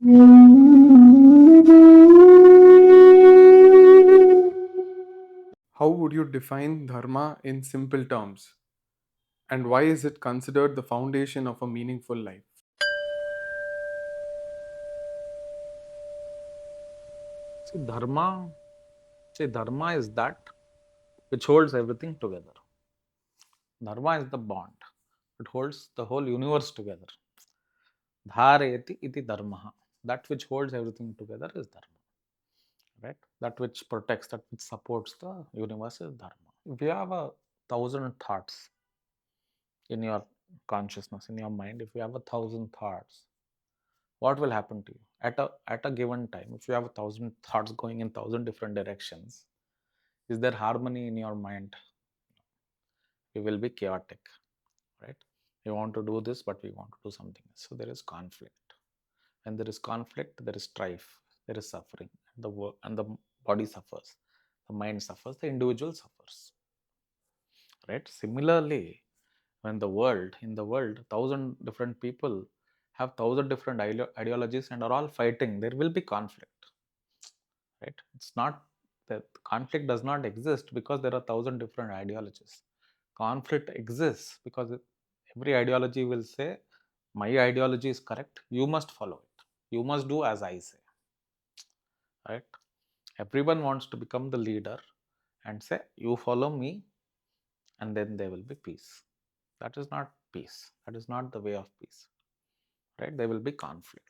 How would you define dharma in simple terms? And why is it considered the foundation of a meaningful life? See, dharma is that which holds everything together. Dharma is the bond. It holds the whole universe together. Dhareti iti dharma. That which holds everything together is dharma. Right? That which protects, that which supports the universe is dharma. If you have 1,000 thoughts in your consciousness, in your mind, if you have 1,000 thoughts, what will happen to you at a given time? If you have 1,000 thoughts going in 1,000 different directions, is there harmony in your mind? You will be chaotic, right? We want to do this, but we want to do something else. So there is conflict. When there is conflict, there is strife, there is suffering, and the work and the body suffers, the mind suffers, the individual suffers. Right? Similarly, when in the world, 1,000 different people have 1,000 different ideologies and are all fighting, there will be conflict. Right? It's not that conflict does not exist because there are 1,000 different ideologies. Conflict exists because every ideology will say, my ideology is correct, you must follow it, you must do as I say. Right? Everyone wants to become the leader and say, you follow me, and then there will be peace. That is not peace. That is not the way of peace. Right? There will be conflict.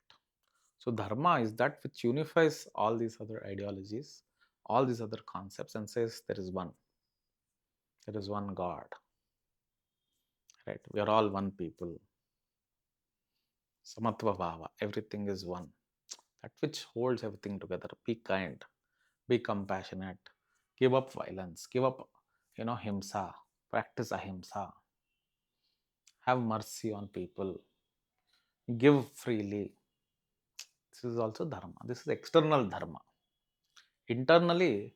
So dharma is that which unifies all these other ideologies, all these other concepts, and says there is one. There is one God. Right? We are all one people. Samatva bhava. Everything is one. That which holds everything together. Be kind. Be compassionate. Give up violence. Give up, himsa. Practice ahimsa. Have mercy on people. Give freely. This is also dharma. This is external dharma. Internally,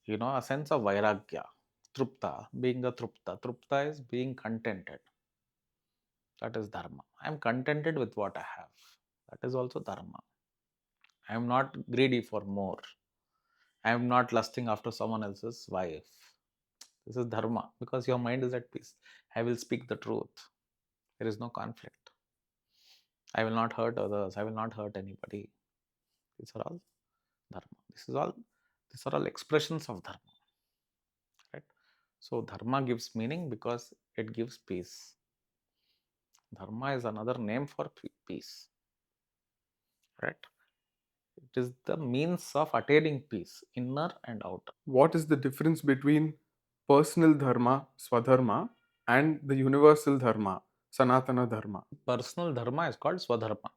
a sense of vairagya, trupta, being a trupta. Trupta is being contented. That is dharma. I am contented with what I have. That is also dharma. I am not greedy for more. I am not lusting after someone else's wife. This is dharma because your mind is at peace. I will speak the truth. There is no conflict. I will not hurt others. I will not hurt anybody. These are all dharma. These are all expressions of dharma. Right? So dharma gives meaning because it gives peace. Dharma is another name for peace. Right? It is the means of attaining peace, inner and outer. What is the difference between personal dharma, Svadharma, and the universal dharma, Sanatana Dharma? Personal dharma is called Svadharma,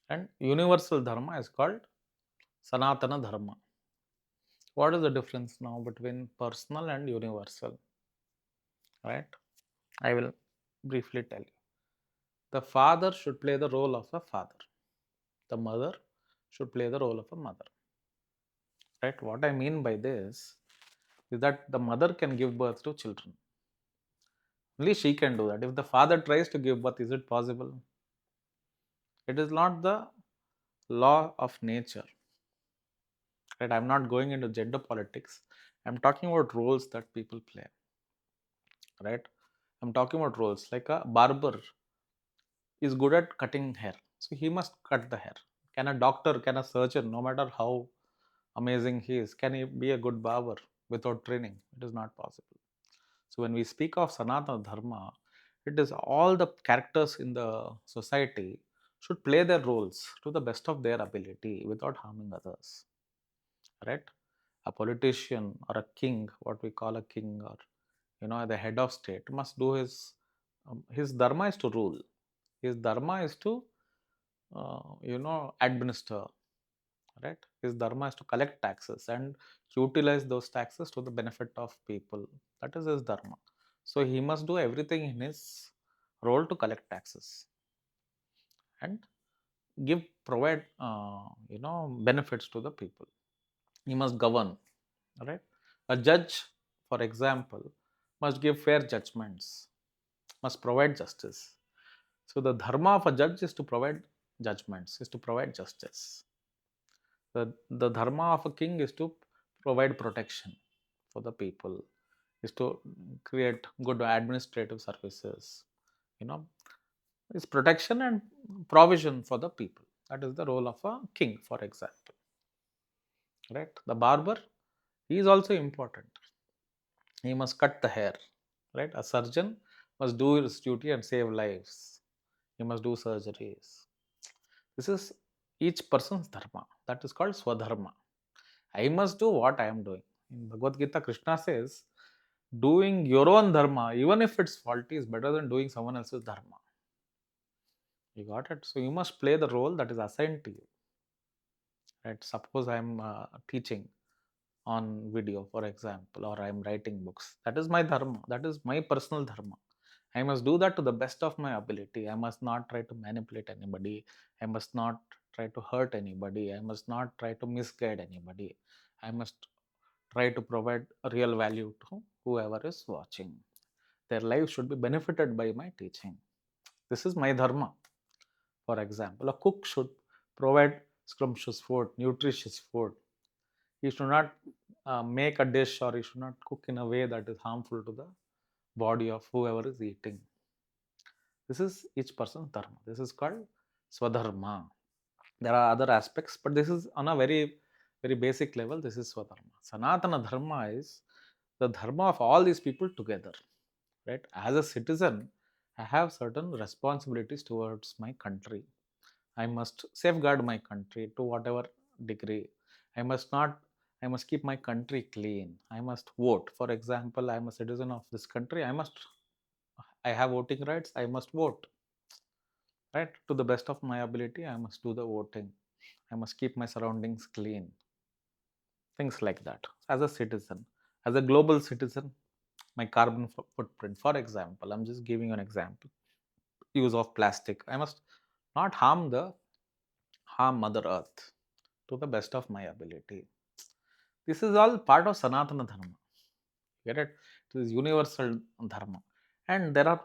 and universal dharma is called Sanatana Dharma. What is the difference now between personal and universal? Right? I will briefly tell you. The father should play the role of a father. The mother should play the role of a mother. Right? What I mean by this is that the mother can give birth to children. Only she can do that. If the father tries to give birth, is it possible? It is not the law of nature. Right? I'm not going into gender politics. I'm talking about roles that people play. Right? I'm talking about roles. Like a barber is good at cutting hair, so he must cut the hair. Can a doctor, can a surgeon, no matter how amazing he is, can he be a good barber without training? It is not possible. So when we speak of Sanatana Dharma, it is all the characters in the society should play their roles to the best of their ability without harming others. Right? A politician or a king, what we call a king, or the head of state, must do his dharma is to rule. His dharma is to administer. Right? His dharma is to collect taxes and utilize those taxes to the benefit of people. That is his dharma. So he must do everything in his role to collect taxes and provide benefits to the people. He must govern. Right? A judge, for example, must give fair judgments, must provide justice. So the dharma of a judge is to provide judgments, is to provide justice. The dharma of a king is to provide protection for the people, is to create good administrative services, you know, is protection and provision for the people. That is the role of a king, for example. Right? The barber, he is also important. He must cut the hair. Right? A surgeon must do his duty and save lives. He must do surgeries. This is each person's dharma. That is called Svadharma. I must do what I am doing. In Bhagavad Gita, Krishna says, doing your own dharma, even if it's faulty, is better than doing someone else's dharma. You got it? So you must play the role that is assigned to you. Right? Suppose I am teaching on video, for example, or I am writing books. That is my dharma. That is my personal dharma. I must do that to the best of my ability. I must not try to manipulate anybody. I must not try to hurt anybody. I must not try to misguide anybody. I must try to provide a real value to whoever is watching. Their lives should be benefited by my teaching. This is my dharma. For example, a cook should provide scrumptious food, nutritious food. He should not make a dish, or he should not cook in a way that is harmful to the body of whoever is eating. This is each person's dharma. This is called Svadharma. There are other aspects, but this is on a very, very basic level. This is Svadharma. Sanatana Dharma is the dharma of all these people together. Right? As a citizen, I have certain responsibilities towards my country. I must safeguard my country to whatever degree. I must not, I must keep my country clean. I must vote. For example, I am a citizen of this country. I have voting rights. I must vote. Right? To the best of my ability, I must do the voting. I must keep my surroundings clean. Things like that. As a citizen, as a global citizen, my carbon footprint, for example, I'm just giving you an example. Use of plastic. I must not harm Mother Earth to the best of my ability. This is all part of Sanatana Dharma. Get it? This is universal dharma. And there are,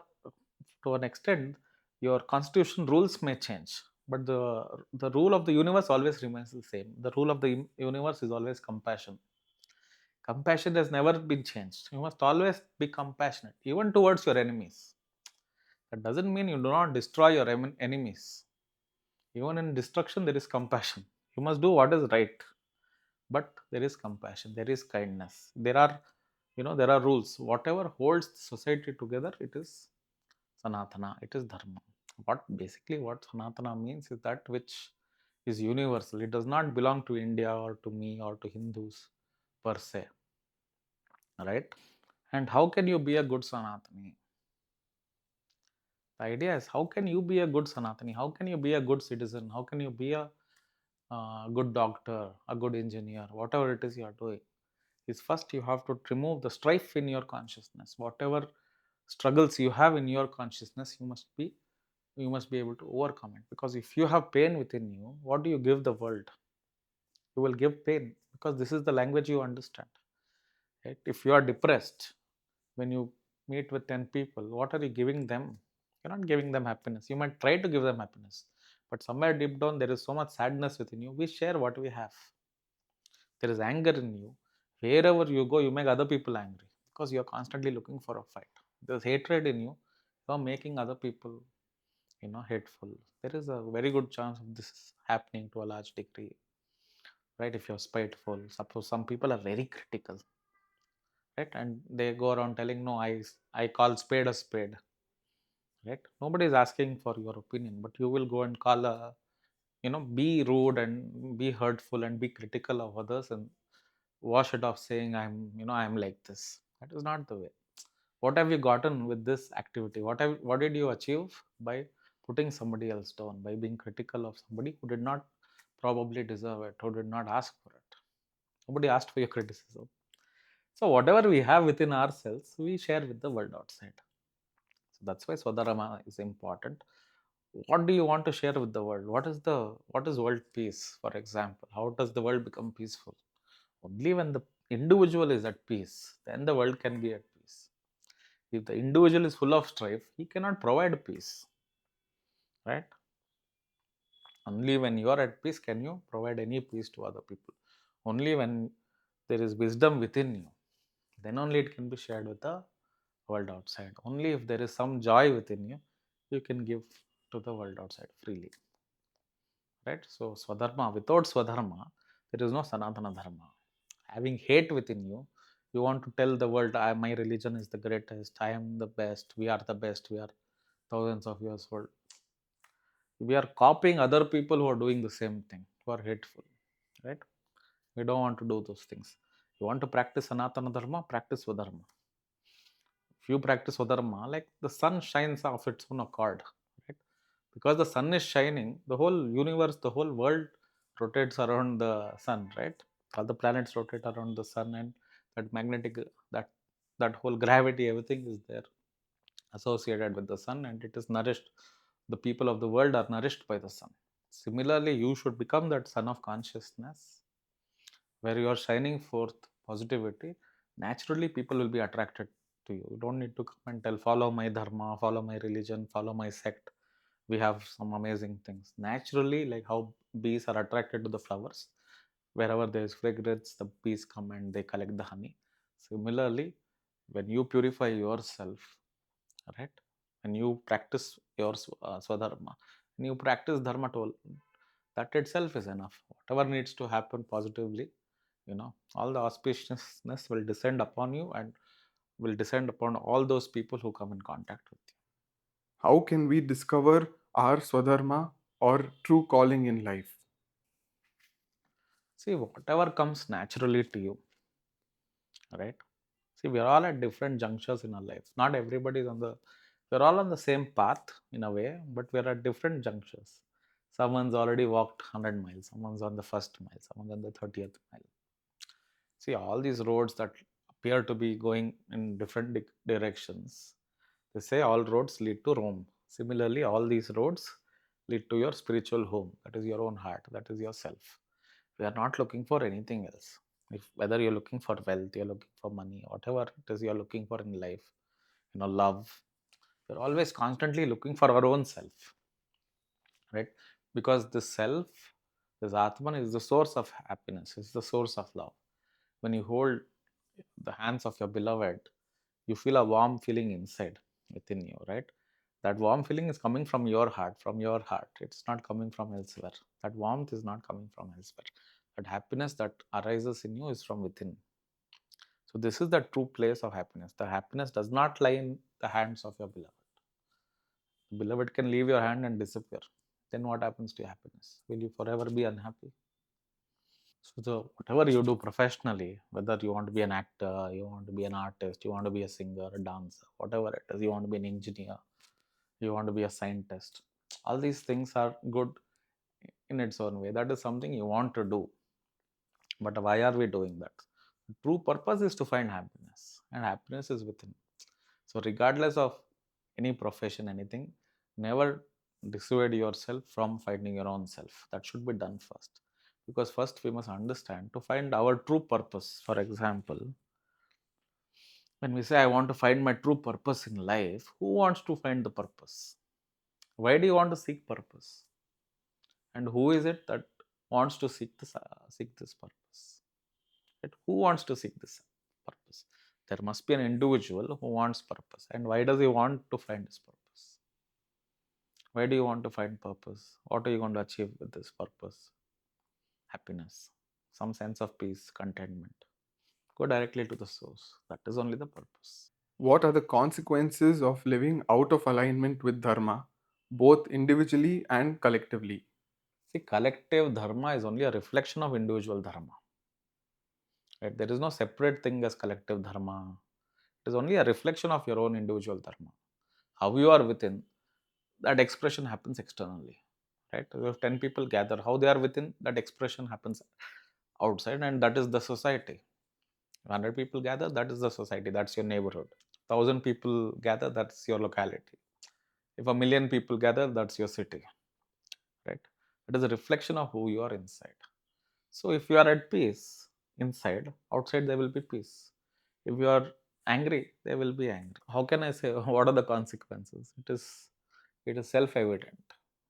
to an extent, your constitution rules may change, but the rule of the universe always remains the same. The rule of the universe is always compassion. Compassion has never been changed. You must always be compassionate, even towards your enemies. That doesn't mean you do not destroy your enemies. Even in destruction, there is compassion. You must do what is right, but there is compassion, there is kindness. There are rules. Whatever holds the society together, it is Sanatana, it is Dharma. What Sanatana means is that which is universal. It does not belong to India or to me or to Hindus per se. Right? And how can you be a good Sanatani? The idea is, how can you be a good Sanatani? How can you be a good citizen? How can you be a good doctor, a good engineer, whatever it is you are doing? Is first you have to remove the strife in your consciousness. Whatever struggles you have in your consciousness, you must be able to overcome it. Because if you have pain within you, what do you give the world? You will give pain, because this is the language you understand. Right? If you are depressed, when you meet with 10 people, what are you giving them? You're not giving them happiness. You might try to give them happiness, but somewhere deep down there is so much sadness within you. We share what we have. There is anger in you. Wherever you go, you make other people angry, because you're constantly looking for a fight. There's hatred in you. You're making other people, hateful. There is a very good chance of this happening to a large degree. Right? If you're spiteful, suppose some people are very critical, right? And they go around telling, no, I call spade a spade. Right? Nobody is asking for your opinion, but you will go and call a, be rude and be hurtful and be critical of others, and wash it off saying, I'm like this. That is not the way. What have you gotten with this activity? What did you achieve by putting somebody else down, by being critical of somebody who did not probably deserve it, who did not ask for it? Nobody asked for your criticism. So whatever we have within ourselves, we share with the world outside. So that's why Svadharma is important. What do you want to share with the world? What is world peace? For example, how does the world become peaceful? Only when the individual is at peace, then the world can be at peace. If the individual is full of strife, he cannot provide peace. Right? Only when you are at peace can you provide any peace to other people. Only when there is wisdom within you, then only it can be shared with the world outside. Only if there is some joy within you, you can give to the world outside freely. Right? So Swadharma, without Swadharma, there is no Sanatana Dharma. Having hate within you, you want to tell the world, my religion is the greatest, I am the best, we are the best, we are thousands of years old. We are copying other people who are doing the same thing, who are hateful. Right? We don't want to do those things. You want to practice Sanatana Dharma, practice Swadharma. If you practice Swadharma, like the sun shines of its own accord, right? Because the sun is shining, the whole universe, the whole world rotates around the sun, right? All the planets rotate around the sun, and that magnetic, that that whole gravity, everything is there associated with the sun, and it is nourished. The people of the world are nourished by the sun. Similarly, you should become that sun of consciousness where you are shining forth positivity. Naturally people will be attracted to you. You don't need to come and tell, follow my dharma, follow my religion, follow my sect, we have some amazing things. Naturally, like how bees are attracted to the flowers, wherever there is fragrance, the bees come and they collect the honey. Similarly, when you purify yourself, right, when you practice your swadharma, when you practice dharma to, that itself is enough. Whatever needs to happen positively, all the auspiciousness will descend upon you and will descend upon all those people who come in contact with you. How can we discover our Swadharma or true calling in life? See, whatever comes naturally to you, right? See, we are all at different junctures in our life. Not everybody is on the, we're all on the same path in a way, but we're at different junctures. Someone's already walked 100 miles, someone's on the first mile, someone's on the 30th mile. See, all these roads that appear to be going in different directions, they say all roads lead to Rome. Similarly, all these roads lead to your spiritual home. That is your own heart. That is yourself. We are not looking for anything else. If whether you're looking for wealth, you're looking for money, whatever it is you're looking for in life, love, we're always constantly looking for our own self, right? Because the self, this Atman, is the source of happiness, is the source of love. When you hold the hands of your beloved, you feel a warm feeling inside within you, right? That warm feeling is coming from your heart, from your heart. It's not coming from elsewhere. That warmth is not coming from elsewhere. That happiness that arises in you is from within. So this is the true place of happiness. The happiness does not lie in the hands of your beloved. The beloved can leave your hand and disappear. Then what happens to your happiness? Will you forever be unhappy? So whatever you do professionally, whether you want to be an actor, you want to be an artist, you want to be a singer, a dancer, whatever it is, you want to be an engineer, you want to be a scientist, all these things are good in its own way. That is something you want to do. But why are we doing that? The true purpose is to find happiness, and happiness is within. So, regardless of any profession, anything, never dissuade yourself from finding your own self. That should be done first. Because first we must understand to find our true purpose. For example, when we say, I want to find my true purpose in life, who wants to find the purpose? Why do you want to seek purpose? And who is it that wants to seek this purpose? Right? Who wants to seek this purpose? There must be an individual who wants purpose. And why does he want to find his purpose? Why do you want to find purpose? What are you going to achieve with this purpose? Happiness, some sense of peace, contentment. Go directly to the source. That is only the purpose. What are the consequences of living out of alignment with Dharma, both individually and collectively? See, collective dharma is only a reflection of individual dharma. Right? There is no separate thing as collective dharma. It is only a reflection of your own individual dharma. How you are within, that expression happens externally. Right? If 10 people gather, how they are within, that expression happens outside, and that is the society. 100 people gather, that is the society, that's your neighborhood. 1,000 people gather, that's your locality. If a million people gather, that's your city. Right? It is a reflection of who you are inside. So if you are at peace inside, outside there will be peace. If you are angry, there will be angry. How can I say what are the consequences? It is self-evident.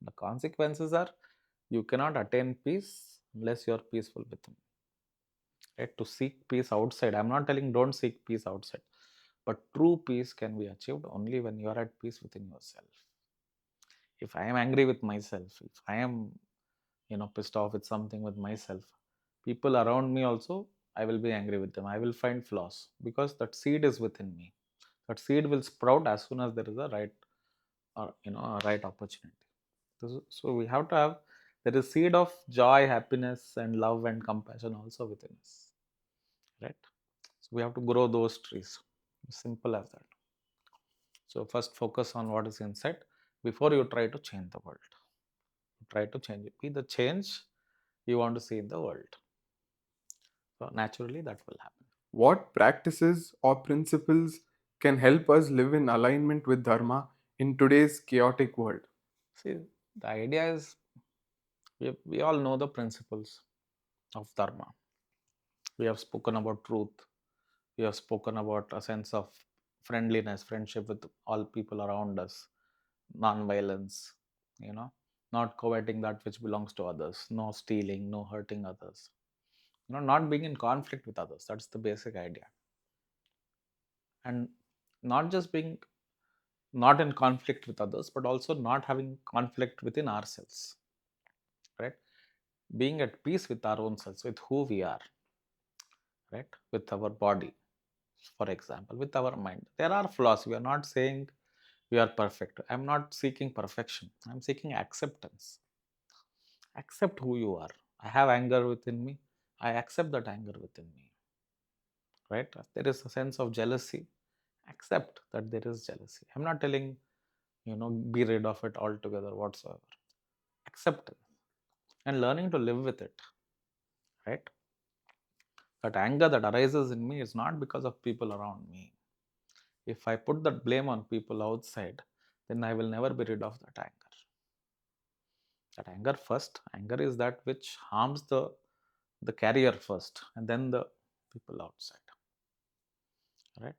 The consequences are You cannot attain peace unless you are peaceful within. Right? To seek peace outside, I'm not telling don't seek peace outside, but true peace can be achieved only when you are at peace within yourself. If I am angry with myself, if I am pissed off with something with myself, people around me also, I will be angry with them, I will find flaws, because that seed is within me. That seed will sprout as soon as there is a right, or a right opportunity. So we have to have, there is seed of joy, happiness and love and compassion also within us, right? So we have to grow those trees, simple as that. So first focus on what is inside before you try to change the world. Try to change it, be the change you want to see in the world. So naturally that will happen. What practices or principles can help us live in alignment with Dharma in today's chaotic world? See, the idea is, we all know the principles of Dharma. We have spoken about truth. We have spoken about a sense of friendliness, friendship with all people around us, non-violence, you know, not coveting that which belongs to others, no stealing, no hurting others, not being in conflict with others. That's the basic idea. And not just being not in conflict with others, but also not having conflict within ourselves, right? Being at peace with our own selves, with who we are, right? With our body, for example, with our mind. There are flaws. We are not saying we are perfect. I'm not seeking perfection. I'm seeking acceptance. Accept who you are. I have anger within me. I accept that anger within me, right? There is a sense of jealousy. Accept that there is jealousy. I'm not telling, be rid of it altogether whatsoever. Accept it and learning to live with it, right? That anger that arises in me is not because of people around me. If I put that blame on people outside, then I will never be rid of that anger. That anger first, anger is that which harms the carrier first, and then the people outside, right?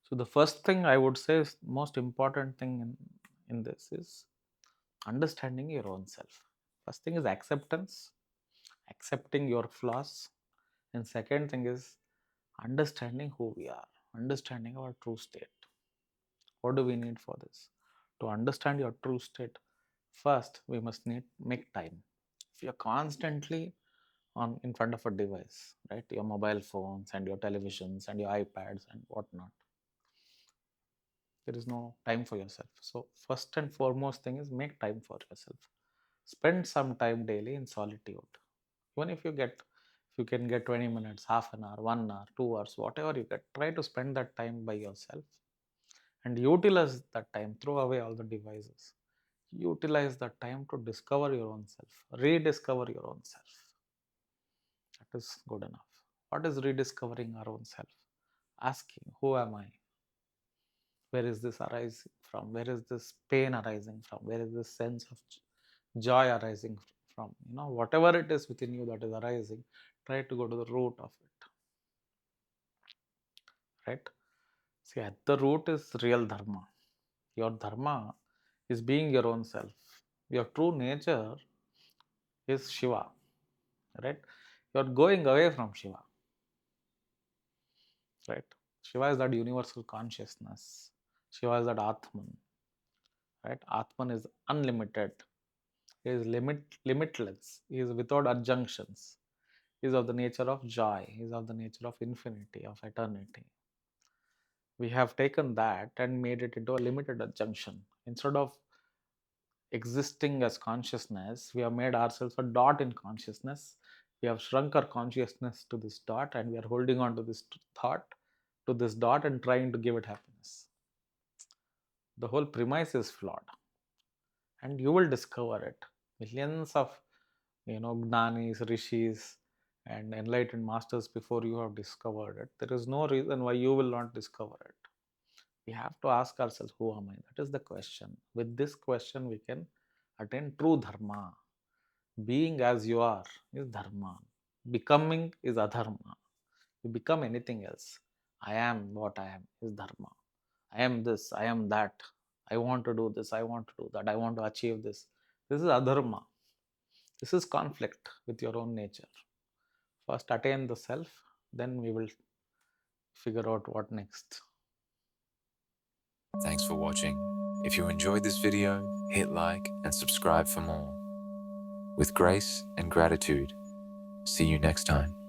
So the first thing I would say is most important thing in this is understanding your own self. First thing is acceptance, accepting your flaws, and second thing is understanding who we are, understanding our true state. What do we need for this? To understand your true state, first we must need make time. If you're constantly on in front of a device, right? Your mobile phones and your televisions and your iPads and whatnot, there is no time for yourself. So first and foremost thing is make time for yourself. Spend some time daily in solitude. Even if you can get 20 minutes, half an hour, 1 hour, 2 hours, whatever you get, try to spend that time by yourself and utilize that time. Throw away all the devices. Utilize that time to discover your own self, rediscover your own self. That is good enough. What is rediscovering our own self? Asking, who am I? Where is this arising from? Where is this pain arising from? Where is this sense of joy arising from? Whatever it is within you that is arising, try to go to the root of it, right? See, at the root is real dharma. Your dharma is being your own self. Your true nature is Shiva, right? You're going away from Shiva, right? Shiva is that universal consciousness. Shiva is that Atman, right? Atman is unlimited. He is limitless. He is without adjunctions. He is of the nature of joy. He is of the nature of infinity, of eternity. We have taken that and made it into a limited adjunction. Instead of existing as consciousness, we have made ourselves a dot in consciousness. We have shrunk our consciousness to this dot and we are holding on to this thought, to this dot, and trying to give it happiness. The whole premise is flawed, and you will discover it. Millions of gnanis, rishis, and enlightened masters before you have discovered it. There is no reason why you will not discover it. We have to ask ourselves, who am I? That is the question. With this question, we can attain true dharma. Being as you are is dharma. Becoming is adharma. You become anything else. I am what I am is dharma. I am this, I am that. I want to do this, I want to do that, I want to achieve this. This is adharma. This is conflict with your own nature. First attain the self, then we will figure out what next. Thanks for watching. If you enjoyed this video, hit like and subscribe for more. With grace and gratitude, see you next time.